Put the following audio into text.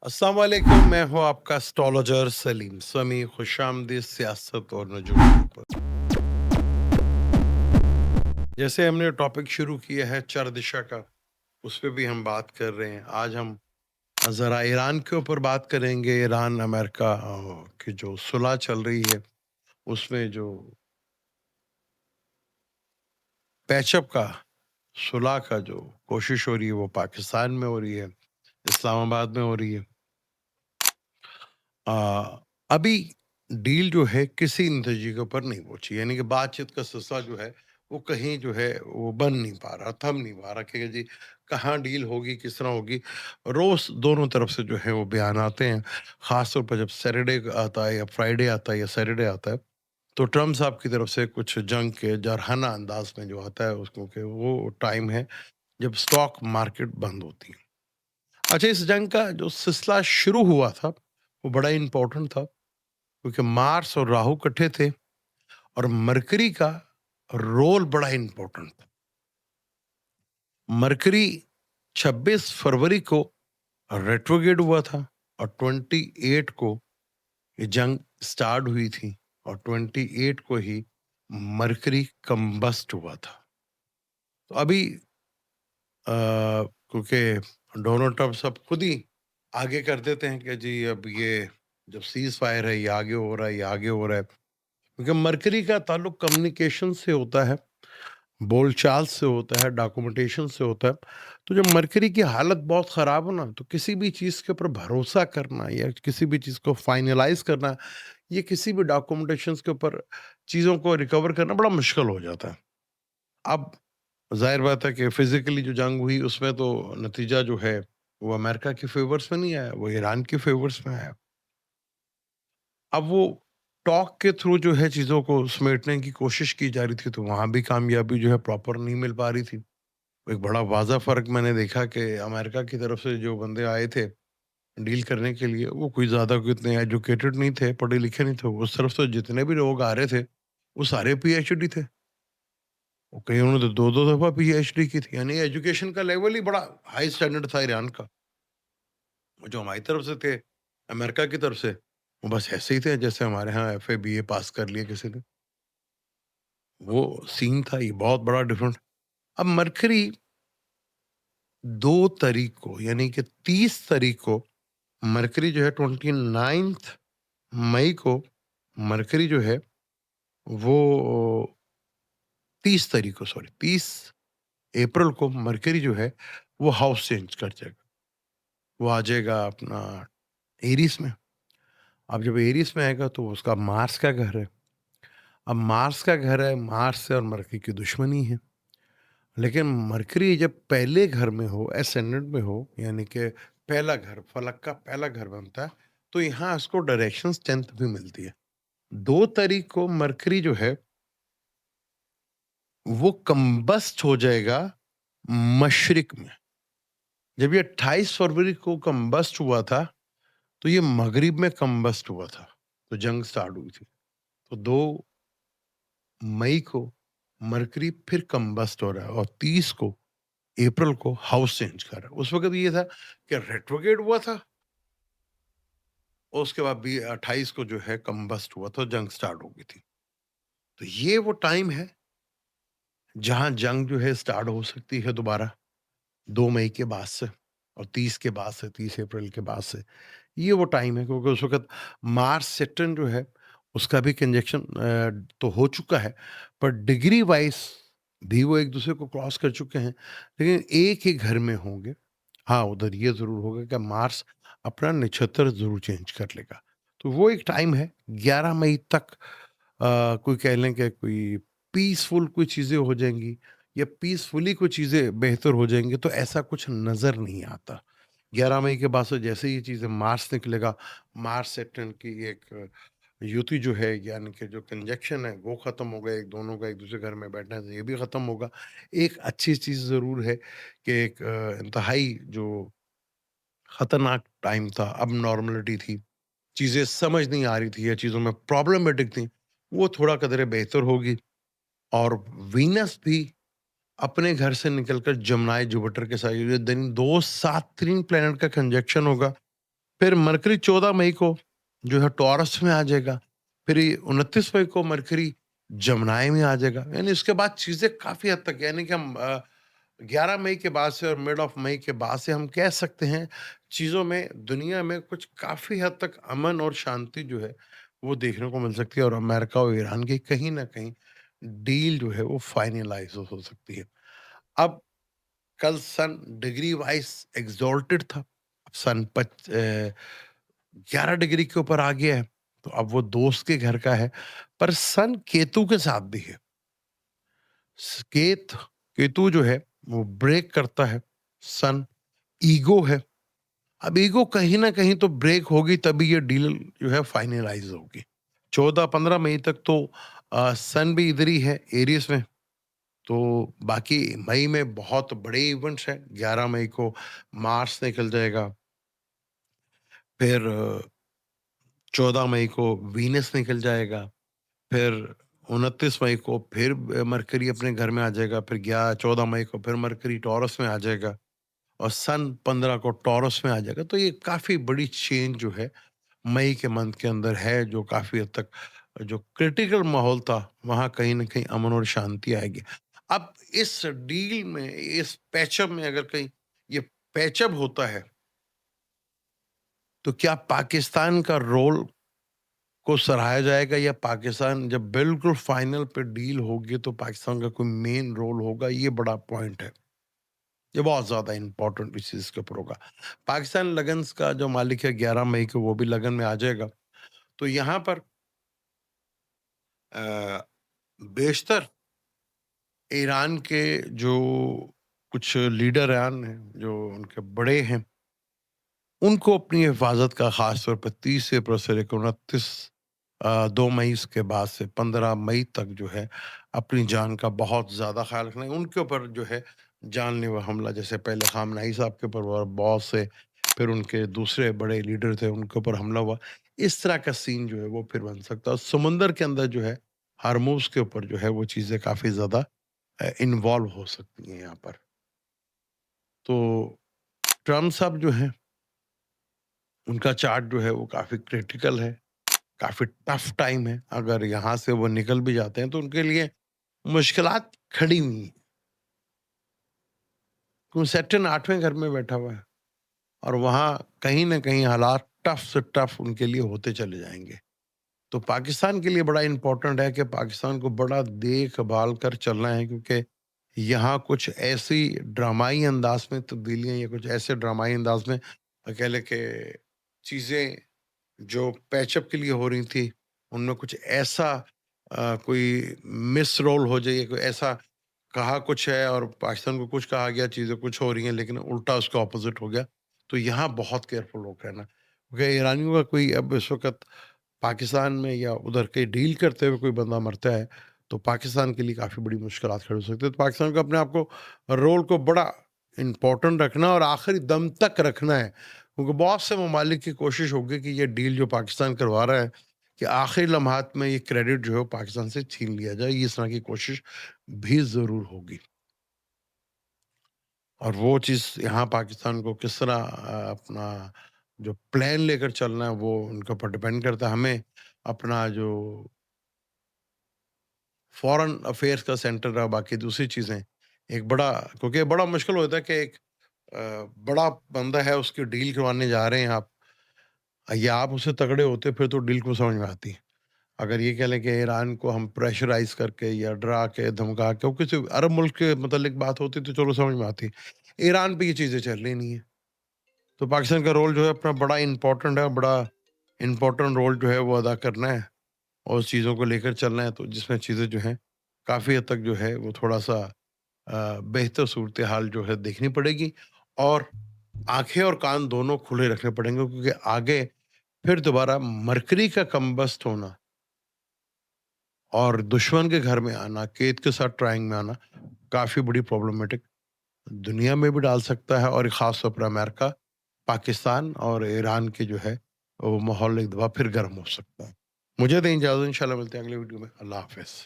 अस्सलाम वालेकुम। मैं हूँ आपका एस्ट्रोलॉजर सलीम समी। खुशामदीद सियासत और नजूम के ऊपर। जैसे हमने टॉपिक शुरू किया है चार दिशा का, उस पे भी हम बात कर रहे हैं। आज हम ज़रा ईरान के ऊपर बात करेंगे। ईरान अमेरिका की जो सुलह चल रही है, उसमें जो पैचअप का, सुलह का जो कोशिश हो रही है, वो पाकिस्तान में हो रही है, इस्लामाबाद में हो रही है। अभी डील जो है किसी नतीजे के ऊपर नहीं पहुंची, यानी कि बातचीत का सिलसिला जो है वो कहीं जो है वो बन नहीं पा रहा, थम नहीं पा रहा कि जी कहाँ डील होगी, किस तरह होगी। रोज दोनों तरफ से जो है वो बयान आते हैं। खासतौर पर जब सैटरडे आता है या फ्राइडे आता है या सैटरडे आता है, तो ट्रम्प साहब की तरफ से कुछ जंग के जरहाना अंदाज में जो आता है उसको कि वो टाइम है जब स्टॉक मार्केट बंद होती है। अच्छा, इस जंग का जो सिलसिला शुरू हुआ था वो बड़ा इंपॉर्टेंट था, क्योंकि मार्स और राहु इकट्ठे थे और मरकरी का रोल बड़ा इंपॉर्टेंट था। मरकरी 26 फरवरी को रेट्रोगेट हुआ था और 28 को ये जंग स्टार्ट हुई थी और 28 को ही मरकरी कंबस्ट हुआ था। तो अभी क्योंकि डोनाल्ड ट्रम्प सब खुद ही आगे कर देते हैं कि जी अब ये जब सीज फायर है, ये आगे हो रहा है, ये आगे हो रहा है, क्योंकि मरकरी का ताल्लुक कम्युनिकेशन से होता है, बोलचाल से होता है, डॉक्यूमेंटेशन से होता है। तो जब मरकरी की हालत बहुत ख़राब हो ना, तो किसी भी चीज़ के ऊपर भरोसा करना या किसी भी चीज़ को फाइनलाइज करना, ये किसी भी डॉक्यूमेंटेशन के ऊपर चीज़ों को रिकवर करना बड़ा मुश्किल हो जाता है। अब ज़ाहिर बात है कि फिज़िकली जो जंग हुई उसमें तो नतीजा जो है वो अमेरिका के फ़ेवर्स में नहीं आया, वो ईरान के फ़ेवर्स में आया। अब वो टॉक के थ्रू जो है चीज़ों को समेटने की कोशिश की जा रही थी, तो वहाँ भी कामयाबी जो है प्रॉपर नहीं मिल पा रही थी। एक बड़ा वाज़ा फ़र्क मैंने देखा कि अमेरिका की तरफ से जो बंदे आए थे डील करने के लिए, वो कोई ज़्यादा कोई इतने एजुकेटेड नहीं थे, पढ़े-लिखे नहीं थे। उस तरफ से जितने भी लोग आ रहे थे, वो सारे पीएचडी थे। और कईयों ने तो 2-2 दफ़ा पीएचडी की थी, यानी एजुकेशन का लेवल ही बड़ा हाई स्टैंडर्ड था ईरान का। और जो हमारी तरफ से थे, अमेरिका की तरफ से, वो बस ऐसे ही थे जैसे हमारे यहाँ एफए, बीए पास कर लिया किसी ने। वो सीन था, ये बहुत बड़ा डिफरेंट। अब मरकरी 2 तारीख को, यानी कि 30 तारीख को मरकरी जो है, 29th मई को मरकरी जो है वो 30 तारीख को, सॉरी 30 अप्रैल को मरकरी जो है वो हाउस चेंज कर जाएगा। वो आ जाएगा अपना एरीस में। अब जब एरीस में आएगा तो उसका मार्स का घर है। अब मार्स का घर है, मार्स से और मरकरी की दुश्मनी है। लेकिन मरकरी जब पहले घर में हो, एसेंडेंट में हो, यानी कि पहला घर, फलक का पहला घर बनता है, तो यहाँ इसको डायरेक्शन स्ट्रेंथ भी मिलती है। 2 तारीख को मरकरी जो है वो कंबस्ट हो जाएगा मशरिक में। जब ये 28 फरवरी को कंबस्ट हुआ था, तो ये मगरिब में कंबस्ट हुआ था। तो जंग स्टार्ट हुई थी। तो 2 मई को मरकरी फिर कंबस्ट हो रहा है और 30 को अप्रैल को हाउस चेंज कर रहा है। उस वक़्त ये था कि रेट्रोग्रेड हुआ था और उसके बाद भी 28 को जो है कंबस्ट हुआ था, जंग स्टार्ट हो गई थी। तो ये वो टाइम है जहाँ जंग जो है स्टार्ट हो सकती है दोबारा, 2 मई के बाद से और 30 के बाद से, 30 अप्रैल के बाद से। ये वो टाइम है, क्योंकि उस वक़्त मार्स सैटर्न जो है उसका भी कंजंक्शन तो हो चुका है, पर डिग्री वाइज़ भी वो एक-दूसरे को क्रॉस कर चुके हैं, लेकिन एक ही घर में होंगे। हाँ, उधर ये ज़रूर होगा कि मार्स अपना नक्षत्र ज़रूर चेंज कर लेगा। तो वो एक टाइम है 11 मई तक। कोई कह लें कि कोई पीसफुल कोई चीज़ें हो जाएँगी या पीसफुली कोई चीज़ें बेहतर हो जाएँगी, तो ऐसा कुछ नज़र नहीं आता। 11 मई के बाद से जैसे ही ये चीज़ें मार्स निकलेगा, मार्स सैटर्न की एक युति जो है, यानी कि जो कंजंक्शन है वो ख़त्म हो गया, एक दोनों का एक-दूसरे घर में बैठना है, ये भी ख़त्म होगा। एक अच्छी चीज़ ज़रूर है कि एक इंतहाई जो खतरनाक टाइम था, अबनॉर्मलिटी थी, चीज़ें समझ नहीं आ रही थी या चीज़ों में प्रॉब्लमैटिक थी, वो थोड़ा कदरे बेहतर होगी। और वीनस भी अपने घर से निकलकर जमनाई जुपिटर के साथ ये दिन 2 सात 3 प्लैनेट का कंजंक्शन होगा, फिर मरकरी 14 मई को जो है टॉरस में आ जाएगा। फिर ये 29 मई को मरकरी जमनाई में आ जाएगा। यानी इसके बाद चीज़ें काफ़ी हद तक, यानी कि हम 11 मई के बाद से और मिड ऑफ मई के बाद से हम कह सकते हैं चीज़ों में, दुनिया में कुछ काफ़ी हद तक अमन और शांति जो है वो देखने को मिल सकती है, और अमेरिका और ईरान की कहीं न कहीं डील जो है वो फाइनलाइज़ हो सकती है। अब कल सन डिग्री वाइज़ एक्सॉल्टेड था। अब सन 11 डिग्री के ऊपर आ गया है, तो अब वो दोस्त के घर का है, पर सन केतु के साथ भी है। केतु जो है वो ब्रेक करता है सन, ईगो है। अब ईगो कहीं न कहीं तो ब्रेक होगी, तभी ये डील जो है फाइनलाइज़ होगी। 14-15 मई तक तो सन भी इधर ही है, एरियस में। तो बाकी मई में बहुत बड़े इवेंट्स हैं। 11 मई को मार्स निकल जाएगा, फिर 14 मई को वीनस निकल जाएगा, फिर 29 मई को फिर मरकरी अपने घर में आ जाएगा, फिर 14 मई को फिर मरकरी टॉरस में आ जाएगा, और सन 15 को टॉरस में आ जाएगा। तो ये काफ़ी बड़ी चेंज जो है मई के मंथ के अंदर है, जो काफ़ी हद तक जो क्रिटिकल माहौल था, वहाँ कहीं न कहीं अमन और शांति आएगी। अब इस डील में, इस पैचअप में अगर कहीं ये पैचअप होता है, तो क्या पाकिस्तान का रोल को सराहा जाएगा, या पाकिस्तान जब बिल्कुल फाइनल पे डील होगी तो पाकिस्तान का कोई मेन रोल होगा? ये बड़ा पॉइंट है। ये बहुत ज़्यादा इम्पोर्टेंट इस चीज़ के ऊपर होगा। पाकिस्तान लगन्स का जो मालिक है 11 मई को वो भी लगन में आ जाएगा। तो यहाँ पर अ, बेशतर ईरान के जो कुछ लीडरान हैं, जो उनके बड़े हैं, उनको अपनी हिफाज़त का ख़ास तौर पे 30 अप्रैल से लेकर 29 2 मई के बाद से 15 मई तक जो है अपनी जान का बहुत ज़्यादा ख़्याल रखना है। उनके ऊपर जो है जानलेवा हमला, जैसे पहले ख़ामनेई साहब के ऊपर हुआ, बहुत से फिर उनके दूसरे बड़े लीडर थे उनके ऊपर हमला हुआ। इस तरह का सीन जो है वो फिर बन सकता है। और समुंदर के अंदर जो है हार्मूज़ के ऊपर जो है वो चीज़ें काफ़ी ज़्यादा इन्वॉल्व हो सकती हैं यहाँ पर। तो ट्रम्प साहब जो हैं, उनका चार्ट जो है वो काफ़ी क्रिटिकल है, काफ़ी टफ टाइम है। अगर यहाँ से वो निकल भी जाते हैं तो उनके लिए मुश्किलात खड़ी हुई हैं। क्योंकि सैटर्न 8वें घर में बैठा हुआ है, और वहाँ कहीं न कहीं हालात टफ से टफ उनके लिए होते चले जाएँगे। तो पाकिस्तान के लिए बड़ा इम्पोर्टेंट है कि पाकिस्तान को बड़ा देख-भाल कर चलना है, क्योंकि यहाँ कुछ ऐसी ड्रामाई अंदाज़ में तब्दीलियाँ, या कुछ ऐसे ड्रामाई अंदाज़ में कह लें कि चीज़ें जो पैचअप के लिए हो रही थी, उनमें कुछ ऐसा कोई मिस रोल हो जाए, कोई ऐसा कहा कुछ है और पाकिस्तान को कुछ कहा गया, चीज़ें कुछ हो रही हैं, लेकिन उल्टा उसका ऑपोज़िट हो गया। तो यहाँ बहुत केयरफुल होके रहना, क्योंकि ईरानियों का कोई अब इस वक़्त पाकिस्तान में या उधर के डील करते हुए कोई बंदा मरता है, तो पाकिस्तान के लिए काफ़ी बड़ी मुश्किलात खड़ी हो सकती है। तो पाकिस्तान को अपने आप को, रोल को बड़ा इम्पोर्टेंट रखना और आखिरी दम तक रखना है। क्योंकि बहुत से ममालिक की कोशिश होगी कि ये डील जो पाकिस्तान करवा रहा है, कि आखिरी लम्हात में ये क्रेडिट जो है वो पाकिस्तान से छीन लिया जाए। इस तरह की कोशिश भी ज़रूर होगी। और वो चीज़ यहाँ पाकिस्तान को किस तरह अपना जो प्लान लेकर चलना है वो उनके ऊपर डिपेंड करता है। हमें अपना जो फॉरेन अफेयर्स का सेंटर है, बाकी दूसरी चीज़ें, एक बड़ा, क्योंकि बड़ा मुश्किल होता है कि एक बड़ा बंदा है, उसकी डील करवाने जा रहे हैं आप, या आप उससे तगड़े होते फिर तो डील को समझ में आती है। अगर ये कह लें कि ईरान को हम प्रेशराइज़ करके या डरा के, धमका के, किसी अरब मुल्क के मतलब बात होती तो चलो समझ में आती। ईरान पे ये चीज़ें चल रही नहीं है। तो पाकिस्तान का रोल जो है अपना बड़ा इम्पोर्टेंट है, बड़ा इम्पोर्टेंट रोल जो है वो अदा करना है, और उस चीज़ों को लेकर चलना है, तो जिसमें चीज़ें जो हैं काफ़ी हद तक जो है वो थोड़ा-सा बेहतर सूरत हाल जो है देखनी पड़ेगी, और आँखें और कान दोनों खुले रखने पड़ेंगे, क्योंकि आगे फिर दोबारा मरकरी का कम्बस्ट होना और दुश्मन के घर में आना, केत के साथ ट्राइंग में आना, काफ़ी बड़ी प्रॉब्लमेटिक दुनिया में भी डाल सकता है, और ख़ास तौर पर अमेरिका, पाकिस्तान और ईरान के जो है वो माहौल एक दफ़ा फिर गर्म हो सकता है। मुझे दें इजाज़त, इंशाल्लाह मिलते हैं अगले वीडियो में। अल्लाह हाफ़िज़।